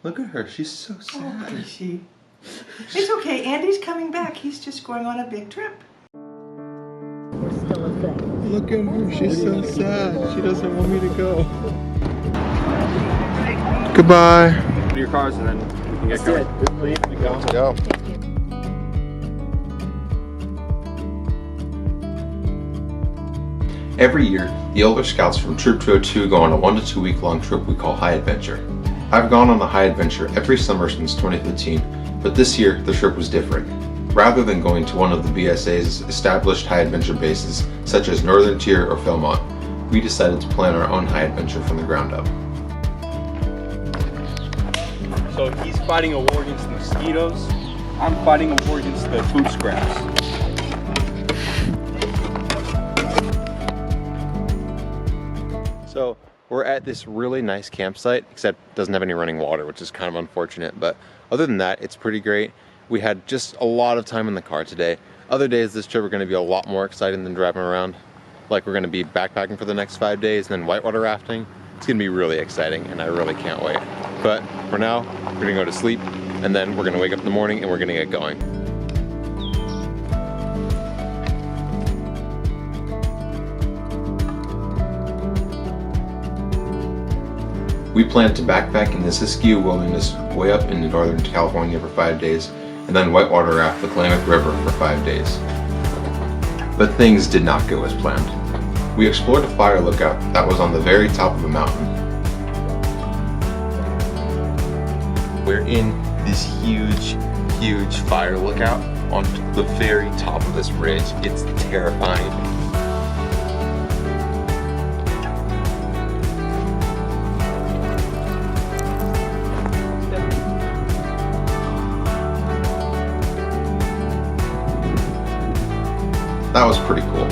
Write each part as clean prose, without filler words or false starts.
Look at her, she's so sad. Oh, is she? It's okay, Andy's coming back. He's just going on a big trip. We're still a thing. Look at her, she's so sad. She doesn't want me to go. Goodbye. To your cars and then we can get going. Let's go. Every year, the older scouts from Troop 202 go on a 1 to 2 week long trip we call High Adventure. I've gone on the High Adventure every summer since 2015, but this year the trip was different. Rather than going to one of the BSA's established High Adventure bases, such as Northern Tier or Philmont, we decided to plan our own High Adventure from the ground up. So he's fighting a war against the mosquitoes. I'm fighting a war against the food scraps. So we're at this really nice campsite, except it doesn't have any running water, which is kind of unfortunate, but other than that, it's pretty great. We had just a lot of time in the car today. Other days this trip are going to be a lot more exciting than driving around. Like we're going to be backpacking for the next 5 days and then whitewater rafting. It's going to be really exciting and I really can't wait. But for now, we're going to go to sleep and then we're going to wake up in the morning and we're going to get going. We plan to backpack in the Siskiyou Wilderness way up into Northern California for 5 days, and then whitewater raft the Klamath River for 5 days. But things did not go as planned. We explored a fire lookout that was on the very top of a mountain. We're in this huge fire lookout on the very top of this ridge. It's terrifying. That was pretty cool.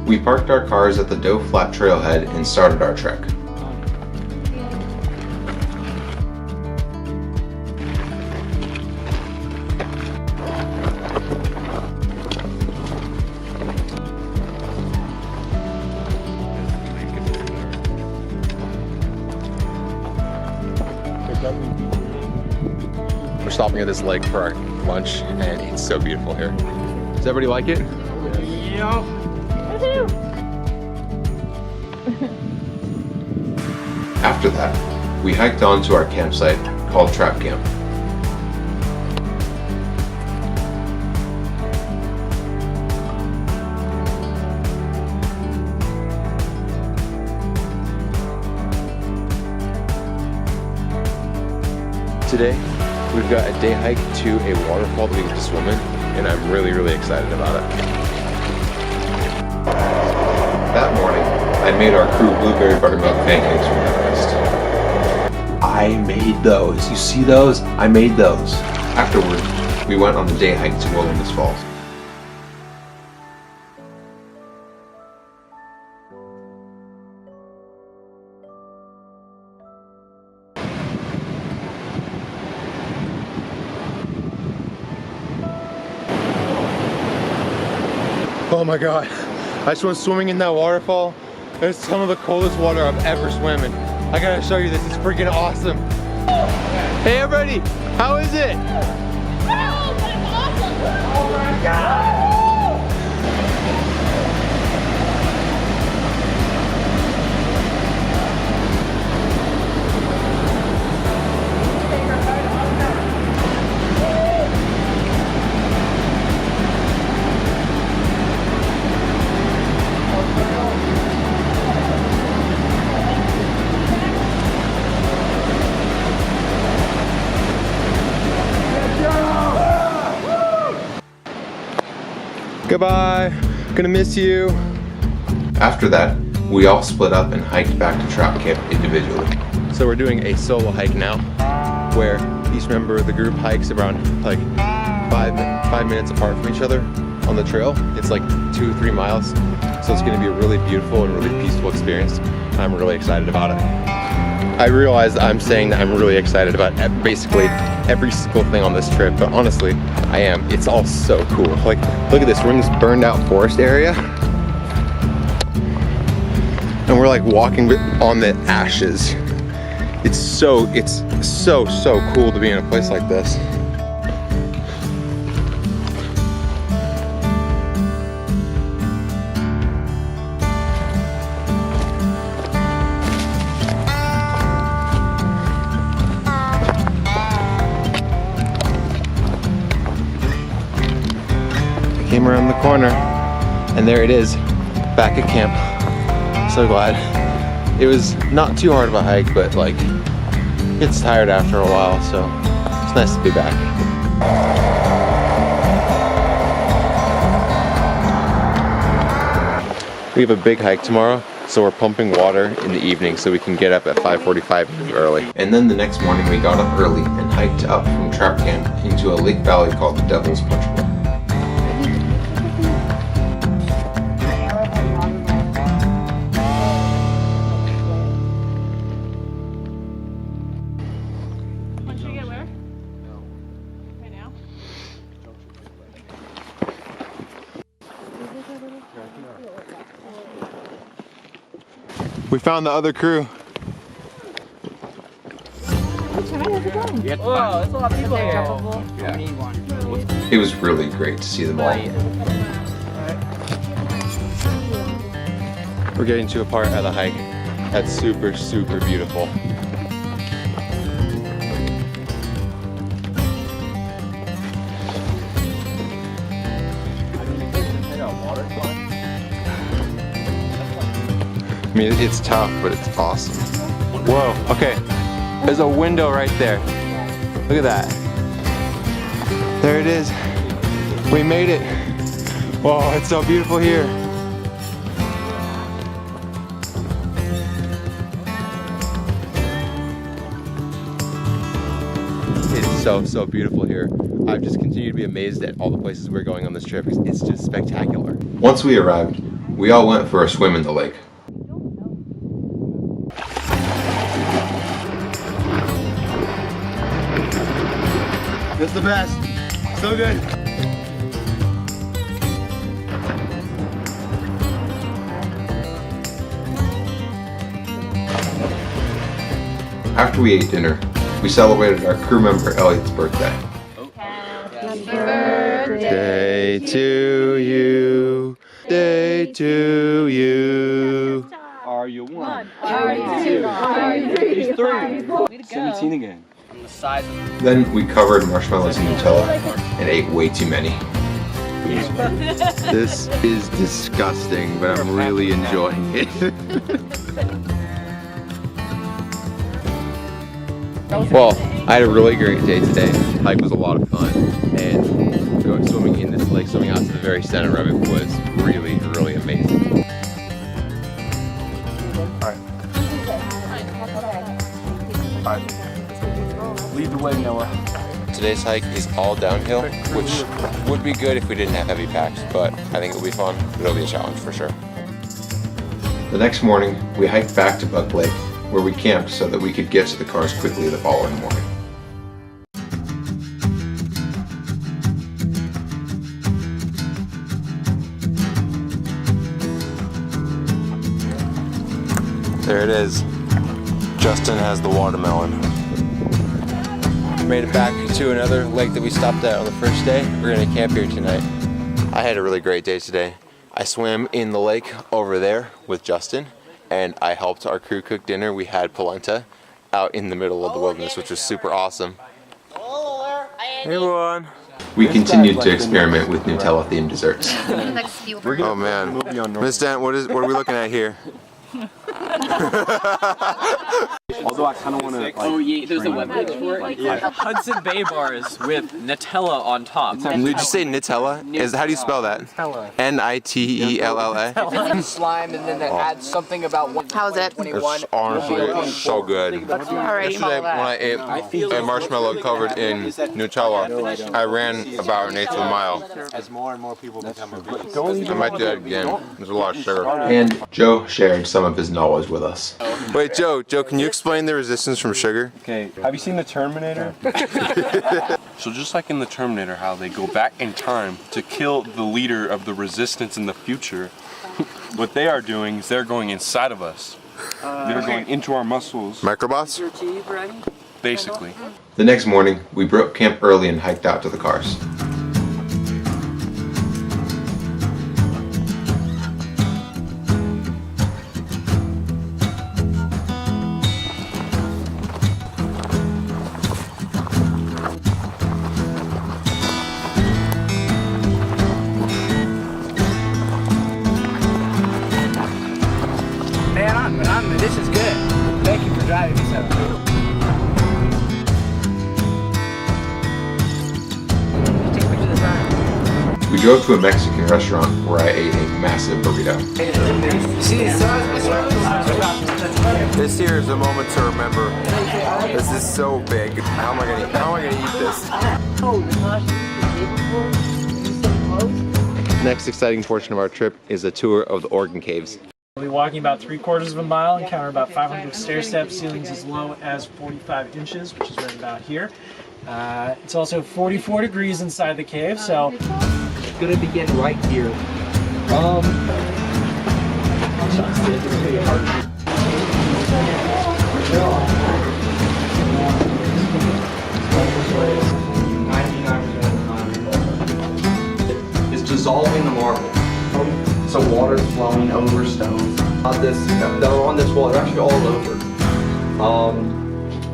We parked our cars at the Doe Flat trailhead and started our trek. We're stopping at this lake for our lunch and it's so beautiful here. Does everybody like it? Yeah. After that, we hiked on to our campsite called Trap Camp. Today, we've got a day hike to a waterfall that we get to swim in, and I'm really excited about it. That morning, I made our crew blueberry buttermilk pancakes for breakfast. I made those. You see those? I made those. Afterward, we went on the day hike to Wilderness Falls. Oh my god, I just went swimming in that waterfall. It's some of the coldest water I've ever swam in. I gotta show you this, it's freaking awesome. Hey everybody, how is it? Oh, that's awesome! Oh my God! Goodbye, gonna miss you. After that, we all split up and hiked back to Trap Camp individually. So we're doing a solo hike now, where each member of the group hikes around like five minutes apart from each other on the trail. It's like 2-3 miles, so it's gonna be a really beautiful and really peaceful experience. I'm really excited about it. I realize I'm saying that I'm really excited about basically every single thing on this trip, but honestly, I am. It's all so cool. Like, look at this, we're in this burned out forest area. and we're like walking on the ashes. It's so cool to be in a place like this. I came around the corner and there it is, back at camp. So glad. It was not too hard of a hike, but like, gets tired after a while, so it's nice to be back. We have a big hike tomorrow, so we're pumping water in the evening so we can get up at 5:45 early. And then the next morning we got up early and hiked up from trap camp into a lake valley called the Devil's Punch Bowl. We found the other crew. It was really great to see them all. We're getting to a part of the hike that's super beautiful. I mean, it's tough, but it's awesome. Whoa, okay. There's a window right there. Look at that. There it is. We made it. Whoa, it's so beautiful here. It is so beautiful here. I've just continued to be amazed at all the places we're going on this trip. It's just spectacular. Once we arrived, we all went for a swim in the lake. This is the best. So good. After we ate dinner, we celebrated our crew member Elliot's birthday. Happy birthday to you. Day to you. Are you one? Are you two? Are you three? He's three. 17 again. Then we covered marshmallows in Nutella and ate way too many. This is disgusting, but I'm really enjoying it. Well, I had a really great day today. The hike was a lot of fun, and going swimming in this lake, swimming out to the very center of it was really amazing. All right. Lead the way, Noah. Today's hike is all downhill, which would be good if we didn't have heavy packs, but I think it'll be fun. It'll be a challenge for sure. The next morning, we hiked back to Buck Lake, where we camped so that we could get to the cars quickly the following morning. There it is. Justin has the watermelon. Made it back to another lake that we stopped at on the first day. We're gonna camp here tonight. I had a really great day today. I swam in the lake over there with Justin, and I helped our crew cook dinner. We had polenta out in the middle of the wilderness, which was super awesome. Hey everyone. We continued to experiment with Nutella themed desserts. Oh man. Miss Dent, what are we looking at here? Although I kind of want to. Like, oh yeah, there's a webpage for it. Yeah. Hudson Bay bars with Nutella on top. Did you say Nutella? How do you spell that? Nitella. Slime, and then that adds something about one. How's it? It's honestly so good. Alrighty. Yesterday when I ate a marshmallow covered in Nutella, I ran about an eighth of a mile. As more and more people become obese. I might do that again. There's a lot of sugar. And Joe shared some of his knowledge with us. Wait, Joe, can you explain the resistance from sugar? okay, have you seen the Terminator? So just like in the Terminator, how they go back in time to kill the leader of the resistance in the future, what they are doing is they're going inside of us. They're going into our muscles, Microbots? basically. The next morning, we broke camp early and hiked out to the cars. Man, this is good. Thank you for driving me so. Take a picture of the sign. We drove to a Mexican restaurant where I ate a massive burrito. This here is a moment to remember. This is so big. How am I gonna eat this? Next exciting portion of our trip is a tour of the Oregon Caves. We'll be walking about 3/4 of a mile, encounter about 500 stair steps, ceilings as low as 45 inches, which is right about here. It's also 44 degrees inside the cave, so It's gonna begin right here. Is dissolving the marble. So water's flowing over stones. They're on this wall. They're actually all over.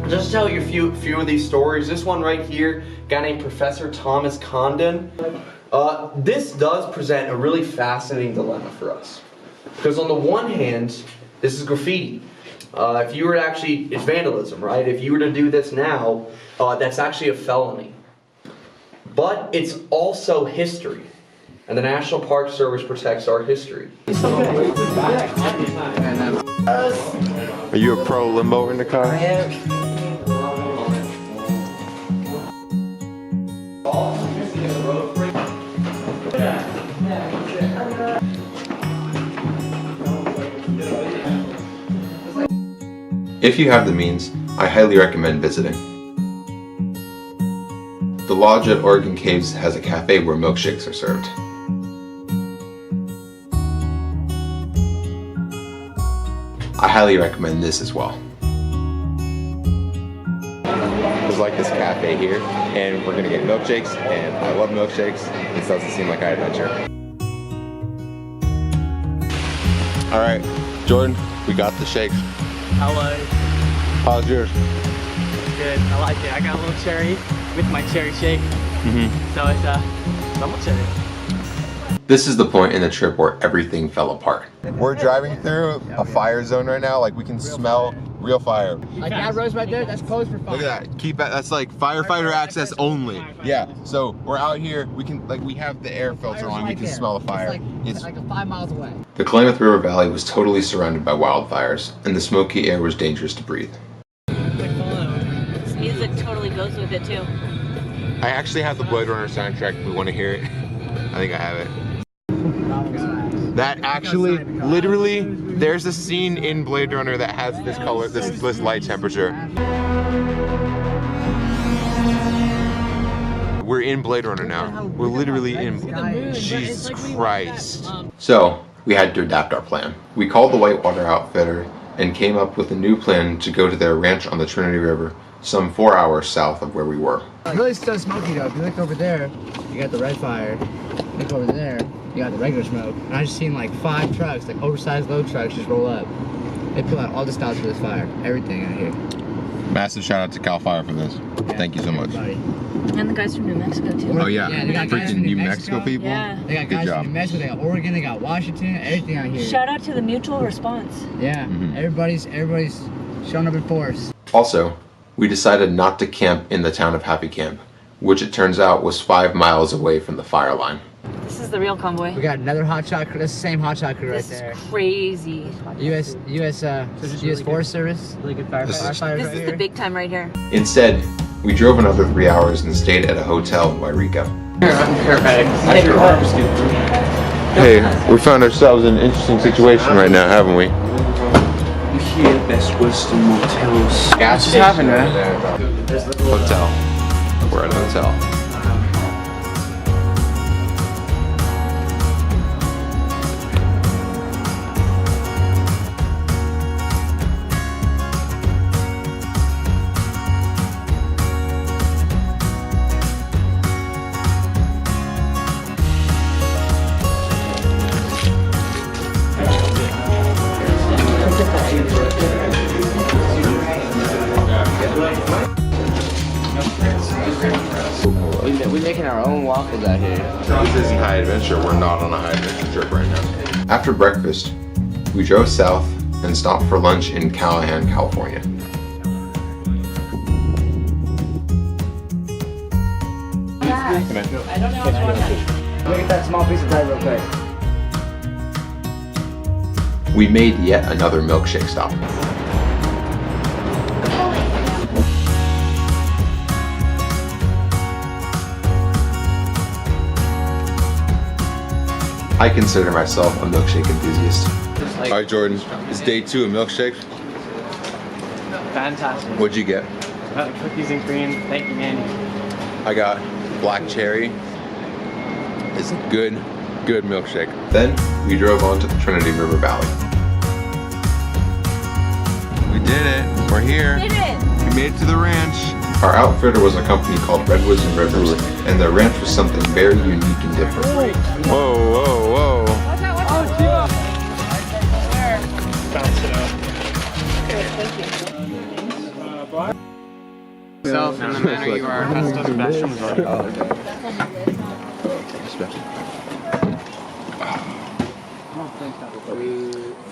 Just to tell you a few of these stories. This one right here, a guy named Professor Thomas Condon. This does present a really fascinating dilemma for us. Because on the one hand, this is graffiti. If you were to actually, it's vandalism, right? If you were to do this now, that's actually a felony. But it's also history. And the National Park Service protects our history. Are you a pro limbo in the car? If you have the means, I highly recommend visiting. The lodge at Oregon Caves has a cafe where milkshakes are served. I highly recommend this as well. There's like this cafe here, and we're gonna get milkshakes, and I love milkshakes. This doesn't seem like an adventure. All right, Jordan, we got the shakes. Hello. How's yours? Good. I like it. I got a little cherry with my cherry shake. So it's double cherry. This is the point in the trip where everything fell apart. We're driving through a fire zone right now. Like we can smell real fire. Like that rose right there, that's closed for fire. Look at that. Keep that. That's like firefighter access only. Yeah. So we're out here. We can we have the air filter on. We can smell the fire. It's like 5 miles away. The Klamath River Valley was totally surrounded by wildfires, and the smoky air was dangerous to breathe. This music totally goes with it too. I actually have the Blade Runner soundtrack. We want to hear it. I think I have it. That actually, literally, there's a scene in Blade Runner that has this color, this light temperature. We're in Blade Runner now. We're literally in, Jesus Christ. So, we had to adapt our plan. We called the Whitewater Outfitter and came up with a new plan to go to their ranch on the Trinity River, some 4 hours south of where we were. It's really still smoky though. If you look over there, you got the red fire. Look over there, you got the regular smoke. And I just seen like 5 trucks, like oversized load trucks, just roll up. They pull out all the stops for this fire. Everything out here. Massive shout out to CAL FIRE for this. Yeah, Thank you so much. everybody. And the guys from New Mexico too. Oh yeah, Yeah, they got guys freaking from New New Mexico Mexico. people. Yeah. They got Good guys job. from New Mexico, they got Oregon, they got Washington, everything out here. Shout out to the mutual response. Yeah, everybody's showing up in force. Also, we decided not to camp in the town of Happy Camp, which it turns out was 5 miles away from the fire line. This is the real convoy. We got another hotshot crew. That's the same hotshot crew right This there. is crazy. U.S. Forest Service. Really good firefighters This right is here. the big time right here. Instead, we drove another 3 hours and stayed at a hotel in Wairika. Hey, we found ourselves in an interesting situation right now, haven't we? You hear Best Western Motels. What's just happened, man? Hotel. We're at a hotel. making our own waffles out here. This isn't high adventure. We're not on a high adventure trip right now. After breakfast, we drove south and stopped for lunch in Callahan, California. I don't know if I want to. Let me get that small piece of bread real quick. We made yet another milkshake stop. I consider myself a milkshake enthusiast. All right, Jordan, it's day 2 of milkshake. Fantastic. What'd you get? Cookies and cream. Thank you, Manny. I got black cherry. It's a good milkshake. Then we drove on to the Trinity River Valley. We did it. We're here. Did it. We made it to the ranch. Our outfitter was a company called Redwoods and Rivers, and their ranch was something very unique and different. Whoa, whoa, whoa. Watch out, watch out. Where? Bounce it out. Self in the manner you are accustomed.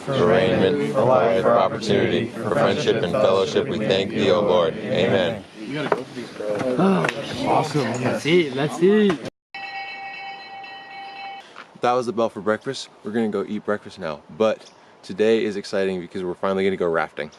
Arraignment, for life, for opportunity, for friendship and fellowship, we thank thee, O Lord. Amen. Awesome. Let's eat. Let's eat. That was the bell for breakfast. We're gonna go eat breakfast now. But today is exciting because we're finally gonna go rafting.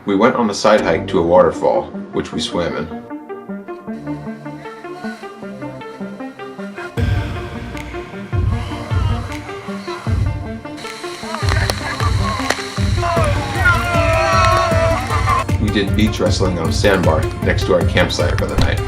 We went on a side hike to a waterfall, which we swam in. We did beach wrestling on a sandbar next to our campsite for the night.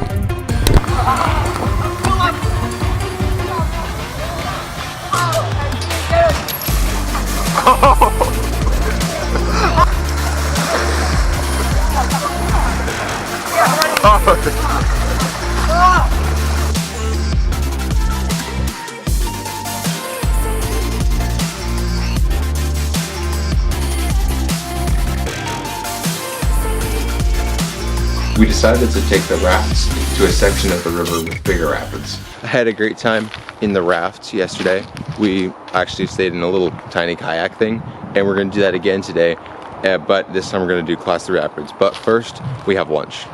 We decided to take the rafts to a section of the river with bigger rapids. I had a great time in the rafts yesterday. We actually stayed in a little tiny kayak thing, and we're gonna do that again today. But this time we're gonna do Class 3 rapids. But first, we have lunch.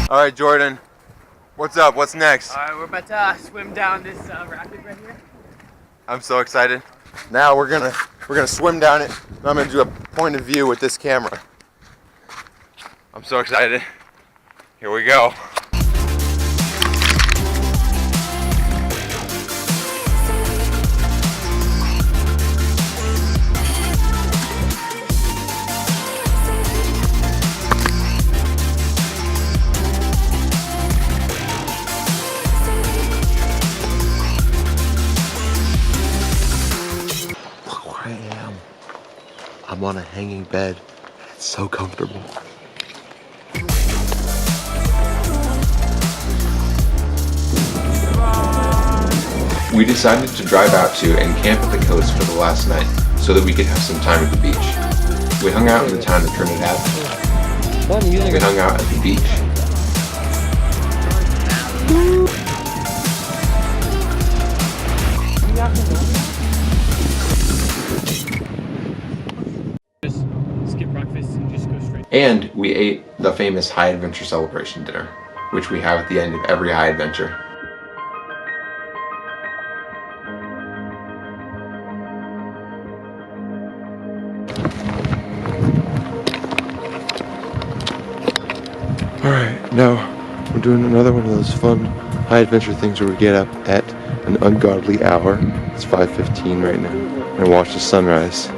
All right, Jordan, what's up? What's next? Alright, we're about to swim down this rapid right here. I'm so excited. Now we're gonna swim down it. And I'm gonna do a point of view with this camera. I'm so excited. Here we go. I'm on a hanging bed. It's so comfortable. We decided to drive out to and camp at the coast for the last night so that we could have some time at the beach. We hung out in the town of Trinidad. We hung out at the beach. breakfast and just go straight. And we ate the famous High Adventure Celebration dinner, which we have at the end of every high adventure. Alright, now we're doing another one of those fun high adventure things where we get up at an ungodly hour. It's 5:15 right now, and watch the sunrise.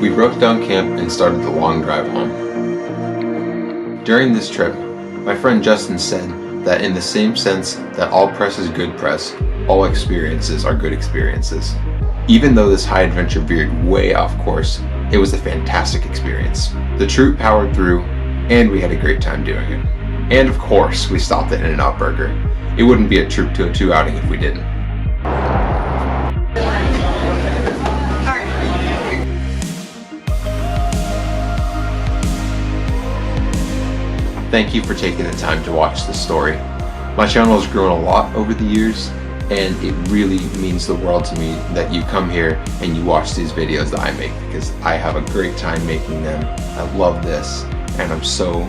We broke down camp and started the long drive home. During this trip, my friend Justin said that in the same sense that all press is good press, all experiences are good experiences. Even though this high adventure veered way off course, it was a fantastic experience. The troop powered through, and we had a great time doing it. And of course, we stopped at In-N-Out Burger. It wouldn't be a Troop 202 outing if we didn't. Thank you for taking the time to watch this story. My channel has grown a lot over the years, and it really means the world to me that you come here and you watch these videos that I make, because I have a great time making them. I love this, and I'm so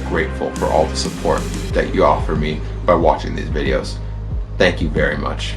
grateful for all the support that you offer me by watching these videos. Thank you very much.